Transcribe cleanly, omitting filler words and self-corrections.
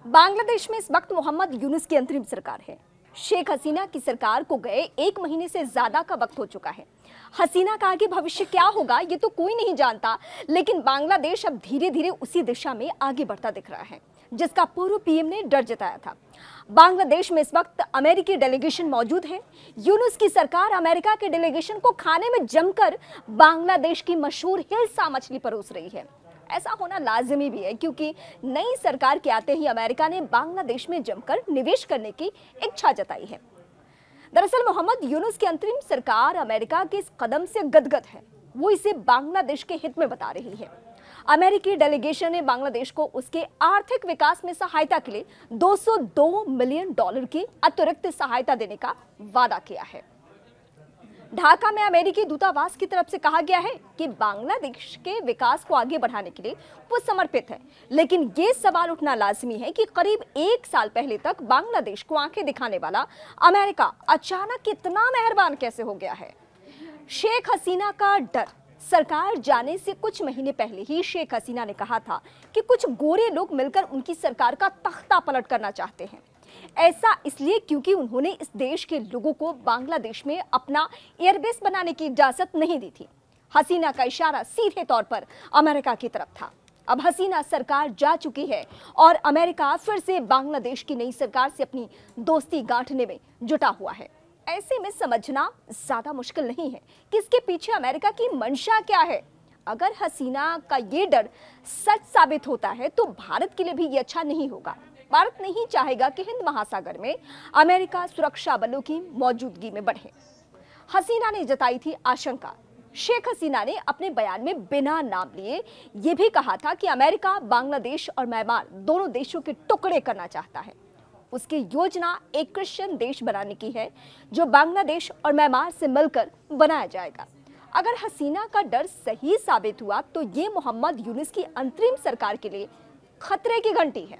बांग्लादेश में इस वक्त मोहम्मद यूनुस की अंतरिम सरकार है। शेख हसीना की सरकार को गए 1 महीने से ज्यादा का वक्त हो चुका है। हसीना का आगे भविष्य क्या होगा ये तो कोई नहीं जानता, लेकिन बांग्लादेश अब धीरे धीरे उसी दिशा में आगे बढ़ता दिख रहा है जिसका पूर्व पीएम ने डर जताया था। बांग्लादेश में इस वक्त अमेरिकी डेलीगेशन मौजूद है। यूनुस की सरकार अमेरिका के डेलीगेशन को खाने में जमकर बांग्लादेश की मशहूर हिल्सा मछली परोस रही है। ऐसा होना लाजिमी भी है क्योंकि नई सरकार के आते ही अमेरिका ने बांग्लादेश में जमकर निवेश करने की इच्छा जताई है। दरअसल मोहम्मद यूनुस की अंतरिम सरकार अमेरिका के इस कदम से गदगद है। वो इसे बांग्लादेश के हित में बता रही है। अमेरिकी डेलीगेशन ने बांग्लादेश को उसके आर्थिक विकास में सहायता के लिए $202 मिलियन की अतिरिक्त सहायता देने का वादा किया है। ढाका में अमेरिकी दूतावास की तरफ से कहा गया है कि बांग्लादेश के विकास को आगे बढ़ाने के लिए वो समर्पित है, लेकिन ये सवाल उठना लाजमी है कि करीब 1 साल पहले तक बांग्लादेश को आंखें दिखाने वाला अमेरिका अचानक इतना मेहरबान कैसे हो गया है। शेख हसीना का डर। सरकार जाने से कुछ महीने पहले ही शेख हसीना ने कहा था कि कुछ गोरे लोग मिलकर उनकी सरकार का तख्ता पलट करना चाहते हैं। ऐसा इसलिए क्योंकि उन्होंने इस देश के लोगों को बांग्लादेश में अपना एयरबेस बनाने की इजाजत नहीं दी थी। हसीना का इशारा सीधे तौर पर अमेरिका की तरफ था। अब हसीना सरकार जा चुकी है और अमेरिका फिर से बांग्लादेश की नई सरकार से अपनी दोस्ती गांठने में जुटा हुआ है। ऐसे में समझना ज्यादा मुश्किल नहीं है कि इसके पीछे अमेरिका की मंशा क्या है। अगर हसीना का ये डर सच साबित होता है तो भारत के लिए भी ये अच्छा नहीं होगा। भारत नहीं चाहेगा कि हिंद महासागर में अमेरिका सुरक्षा बलों की मौजूदगी में बढ़े। हसीना ने जताई थी आशंका। शेख हसीना ने अपने बयान में बिना नाम लिए ये भी कहा था कि अमेरिका बांग्लादेश और म्यांमार दोनों देशों के टुकड़े करना चाहता है। उसकी योजना एक क्रिश्चियन देश बनाने की है जो बांग्लादेश और म्यांमार से मिलकर बनाया जाएगा। अगर हसीना का डर सही साबित हुआ तो ये मोहम्मद यूनुस की अंतरिम सरकार के लिए खतरे की घंटी है।